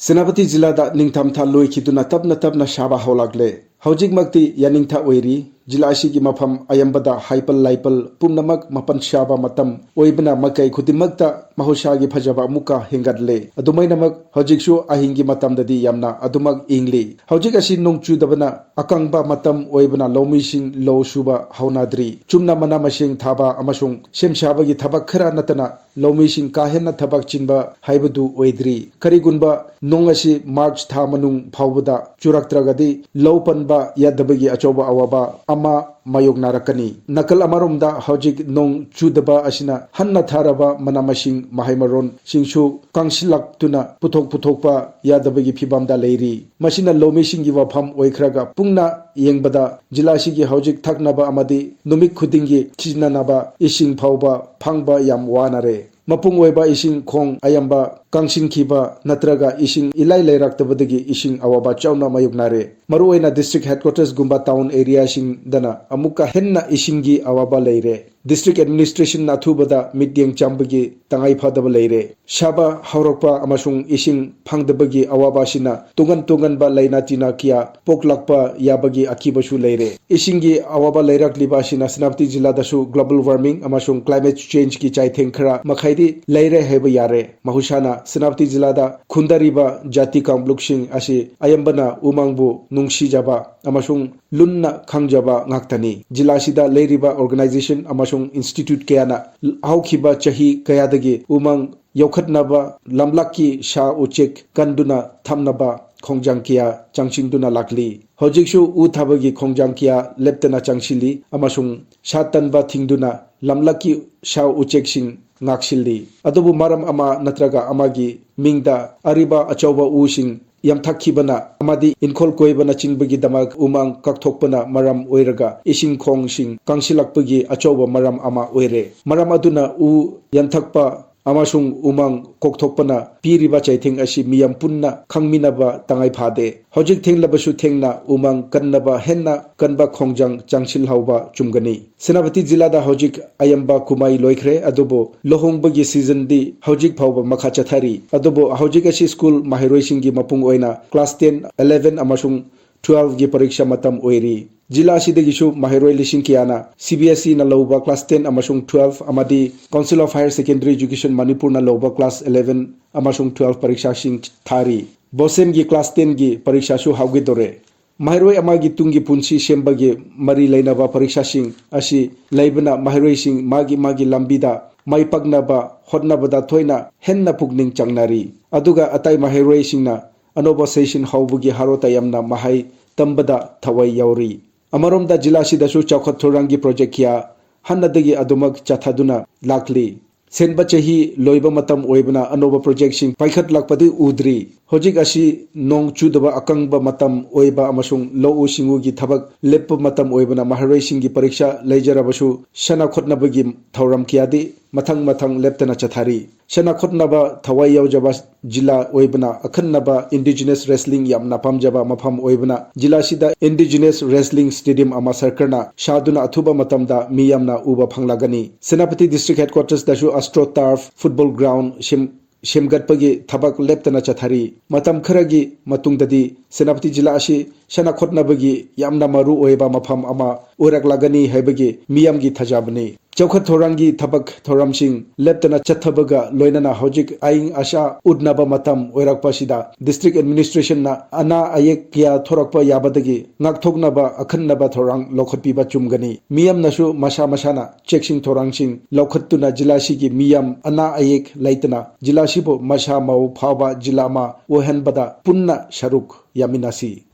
Senapati Jilada Ningthamtha Loikhiduna Tapna Shaba Holagle. Hojikmakti Yaningtha Oiri, Jilashigi Mapam Ayambada Hypal Laipal, Pumnamak Mapan Shaba Matam, Oibana Makai Kutimakta, Mahoshagi Pajaba Muka Hingadle, Adumainamak, Hojikshu Ahingi Matam Dadi Yamna, Adumak Ingli, Hojikashi Nung Chudabana, Akangba Matam, Oibana Lomishin, Low Shuba, Haunadri, Chumna Manamashing Taba, Amashung, Shem Shabagi Tabakara Natana, Lomishin Kahena Tabak Chinba, Haibadu Oidri, Karigunba, Nongashi March Thamanung, Paubada, Churaktragadi, Lopan Yadabagi Achoba Awaba Ama Mayog Narakani Nakal Amarumda Hojik Nong Chudaba Ashina Hanna Tharaba Manamashing Mahaimaron Shingshu Kangshilak Tuna Putokpa Yadabagi Pibamda Leiri Mashina Lomishingi Wapam Oikraga Pungna Yengbada Jilashigi Hojik Taknaba Amadi Numik Kudingi Chinanaba Ishing Pauba Pangba Yam Wanare Mapung Weba Ishing Kong Ayamba Kangshin Kiba Natraga Ishing Ilai Leiraktabadagi Ishing Awaba Chauna Mayugnare Maruena District Headquarters Gumba Town Area Shing Dana Amuka Henna Ishingi Awaba Leire District Administration Nathubada Midyang Chambagi Tangai Padaba Leire Shaba Haurokpa Amashung Ishing Pangdabagi Awaba Shina Tungan Ba Laina Tina Kia Poklakpa Yabagi Akibashu Leire Ishingi Awaba Leirak Libashina Senapati Jiladasu Global Warming Amashung Climate Change Ki Chai Thenkara Makhaidi Leire Heba Yare Mahushana Senapati Jilada Khundariba Jati Kangpokpi Ashi Ayambana Umangbu Nungshijaba Amashung Lunna Khangjaba Ngaktani Jilasida Leiriba Organization Amashung Institute Kayana Haukiba Chahi Kayadagi Umang Yokhatnaba Lamlaki Sha Uchek Kanduna Thamnaba Khongjangkia Changshingduna Lakli Hojikshu Uthabagi Khongjangkia Leptana Changshili Amashung Shatanba Thingduna Lamlaki Sha Ucheksing Ngakshili Adubu Maram Ama Natraga Amagi Mingda Ariba Achoba Using Yamthakibana Amadi Inkhol Koibana Chingbagi Damak Umang Kakthokpana Maram Oiraga Ishing Khongsing Kangshilakpagi Achoba Maram Ama Oire Maram Aduna U Yanthakpa Amashung Umang Kokthokpana Piriba Chaithing Ashi Miyam Punna Khangminaba Tangai Phade Hojik Thenglabashu Thengna Umang Kannaba Henna Kanba Khongjang Changshil Hauba Chumgani Senapati Jilada Hojik Ayamba Kumai Loikhre Adobo Lohongbagi Season Di Hojik Phauba Makha Chathari Adobo Hojik Ashi School Mahiroi Mapung Oina Class 10 11 Amashung 12 gi Pariksha Matam Oiri Jila Sidagishu Mahiroi Lishing Kiana CBSE na Lauba Class 10 Amashung 12 Amadi Council of Higher Secondary Education Manipur na Lauba Class 11 Amashung 12 Pariksha Shing Thari Bosem gi Class 10 gi Pariksha Shu Haugidore Mahiroi Amagi Tungi Punsi Shembagi Mari Lainaba Pariksha Shing Ashi Laibana Mahiroi Shing Magi Lambida Mai Pagnaba Hotnabada Thoina Henna Pugning Changnari Aduga Atai Mahiroi Shingna Anoba Session Haubugi Harota Yamna Mahai Tambada Thawai Yauri Amaromda Jilasidasu Chawkhat Thorangi Project Kia Hannadagi Adumak Chathaduna Lakli Senba Chahi Loiba Matam Oibana Anoba Project Sing Paikhat Lakpadi Udri Hojik Ashi Nong Chudaba Akangba Matam Oiba Amashung Lo Ushingugi Thabak Lepp Matam Oibana Maharoi Singi Pariksha Leijarabasu Shana Khotnabagi Thauram Kiadi Mathang Leptana Chathari Shana Khotnaba Thawai Yaujaba Jila Oibana Akhannaba Indigenous Wrestling Yamna Pamjaba Mafam Oibana Jila Sida Indigenous Wrestling Stadium Ama Sarkarna Shaduna Athuba Matamda Miyamna Uba Phanglagani Senapati District Headquarters Dashu Astro Turf Football Ground Shemgatpagi Thabak Leptana Chathari Matam Kharagi Matungdadi Senapati Jila Ashi Shana Khotnabagi Yamna Maru Oiba Mafam Ama Uraklagani Haibagi Miyamgi Thajabani Chawkhat Thorangi Thabak Thoramsing Leptana Chathabaga Loinana Hojik Aing Asha Udnaba Matam Oirakpasida District Administration na Ana Ayek Kia Thorakpa Yabadagi Ngakthoknaba Akhannaba Thorang Lokhatpiba Chumgani Miyam Nasu Mashana Cheksing Thorangsing Lokhattuna Jilashigi Miyam Ana Ayek Laitana Jilashibo Masha Mau Phaba Jilama Ohanbada Punna Sharuk Yaminasi